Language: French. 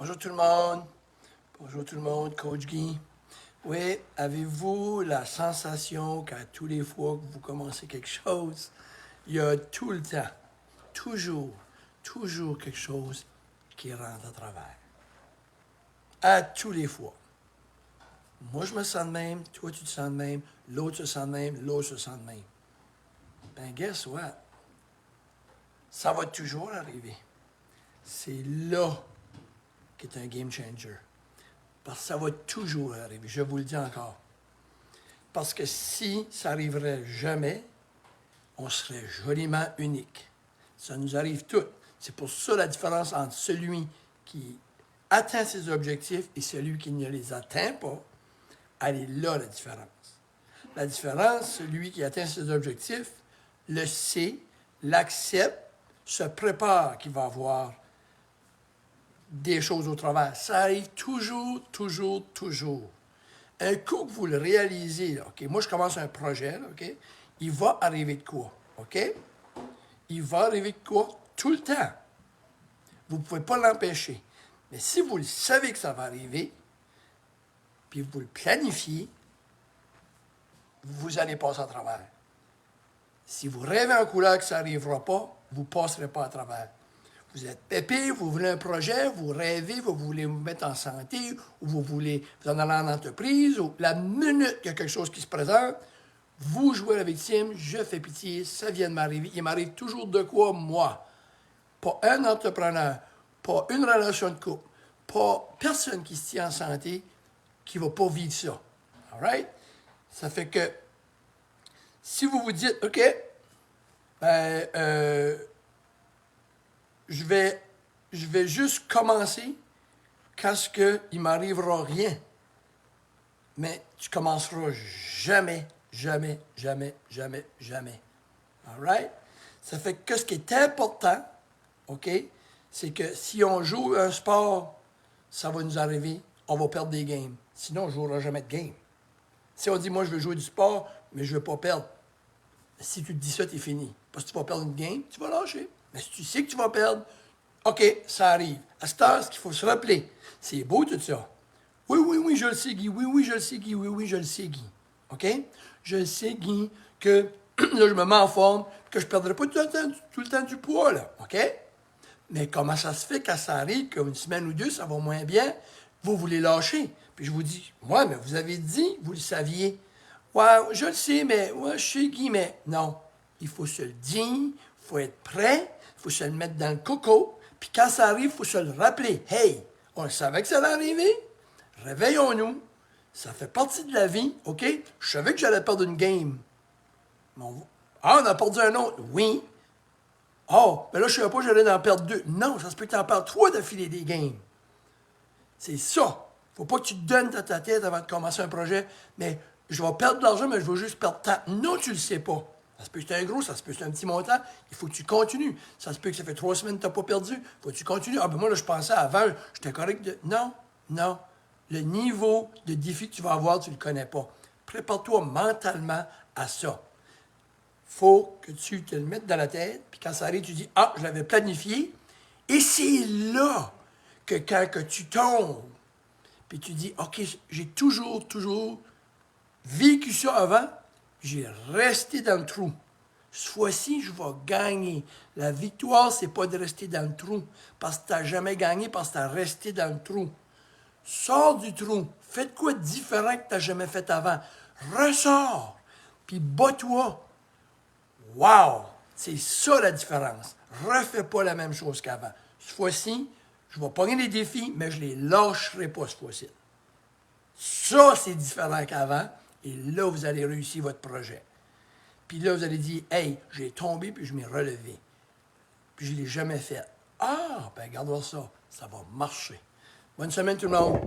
Bonjour tout le monde. Bonjour tout le monde, Coach Guy. Oui, avez-vous la sensation qu'à tous les fois que vous commencez quelque chose, il y a tout le temps, toujours quelque chose qui rentre à travers? À tous les fois. Moi, je me sens de même, toi, tu te sens de même, l'autre se sent de même, l'autre se sent de même. Ben, guess what? Ça va toujours arriver. C'est là qu'est un game changer. Parce que ça va toujours arriver, je vous le dis encore. Parce que si ça n'arriverait jamais, on serait joliment unique. Ça nous arrive tout. C'est pour ça la différence entre celui qui atteint ses objectifs et celui qui ne les atteint pas. Elle est là, la différence. La différence, celui qui atteint ses objectifs le sait, l'accepte, se prépare qu'il va avoir des choses au travers. Ça arrive toujours. Un coup que vous le réalisez, là, OK, moi je commence un projet, là, OK, il va arriver de quoi? OK? Il va arriver de quoi? Tout le temps. Vous ne pouvez pas l'empêcher. Mais si vous le savez que ça va arriver, puis vous le planifiez, vous allez passer à travers. Si vous rêvez en couleur que ça n'arrivera pas, vous ne passerez pas à travers. Vous êtes pépé, vous voulez un projet, vous rêvez, vous voulez vous mettre en santé, ou vous en aller en entreprise, ou la minute qu'il y a quelque chose qui se présente, vous jouez la victime, je fais pitié, ça vient de m'arriver. Il m'arrive toujours de quoi, moi? Pas un entrepreneur, pas une relation de couple, pas personne qui se tient en santé qui ne va pas vivre ça. All right? Ça fait que si vous vous dites, OK, ben, je vais juste commencer quand il ne m'arrivera rien. Mais tu ne commenceras jamais. All right? Ça fait que ce qui est important, OK, c'est que si on joue un sport, ça va nous arriver, on va perdre des games. Sinon, on ne jouera jamais de game. Si on dit, moi, je veux jouer du sport, mais je ne veux pas perdre, si tu te dis ça, tu es fini. Parce que tu vas perdre une game, tu vas lâcher. Mais si tu sais que tu vas perdre, OK, ça arrive. À cette heure, ce qu'il faut se rappeler, c'est beau tout ça. Oui, je le sais, Guy. Oui, je le sais, Guy. Oui, je le sais, Guy. OK? Je le sais, Guy, que là, je me mets en forme, que je ne perdrai pas tout le temps du poids, là. OK? Mais comment ça se fait quand ça arrive, qu'une semaine ou deux, ça va moins bien, vous voulez lâcher? Puis je vous dis, ouais, mais vous avez dit, vous le saviez. Ouais, je le sais, mais ouais, je sais, Guy, mais non. Il faut se le dire, il faut être prêt, il faut se le mettre dans le coco, puis quand ça arrive, il faut se le rappeler. Hey, on savait que ça allait arriver. Réveillons-nous. Ça fait partie de la vie, OK? Je savais que j'allais perdre une game. On a perdu un autre. Oui. Oh, mais là, je ne savais pas que j'allais en perdre deux. Non, ça se peut que tu en perdes trois d'affilée des games. C'est ça. Faut pas que tu te donnes dans ta tête avant de commencer un projet, mais je vais perdre de l'argent, mais je vais juste perdre temps. Non, tu le sais pas. Ça se peut que c'est un gros, ça se peut que c'est un petit montant. Il faut que tu continues. Ça se peut que ça fait 3 semaines que tu n'as pas perdu. Il faut que tu continues. Ah, ben moi, là, je pensais avant, j'étais correct de. Non. Le niveau de défi que tu vas avoir, tu ne le connais pas. Prépare-toi mentalement à ça. Faut que tu te le mettes dans la tête, puis quand ça arrive, tu dis, ah, je l'avais planifié. Et c'est là que quand que tu tombes, puis tu dis, OK, j'ai toujours vécu ça avant, j'ai resté dans le trou. Cette fois-ci, je vais gagner. La victoire, c'est pas de rester dans le trou, parce que tu n'as jamais gagné, parce que tu as resté dans le trou. Sors du trou. Fais de quoi de différent que tu n'as jamais fait avant. Ressors. Puis bats-toi. Wow! C'est ça la différence. Refais pas la même chose qu'avant. Cette fois-ci, je vais pogner les défis, mais je les lâcherai pas cette fois-ci. Ça, c'est différent qu'avant. Et là, vous allez réussir votre projet. Puis là, vous allez dire, hey, j'ai tombé, puis je m'ai relevé. Puis je ne l'ai jamais fait. Ah, ben, regarde ça. Ça va marcher. Bonne semaine, tout le monde.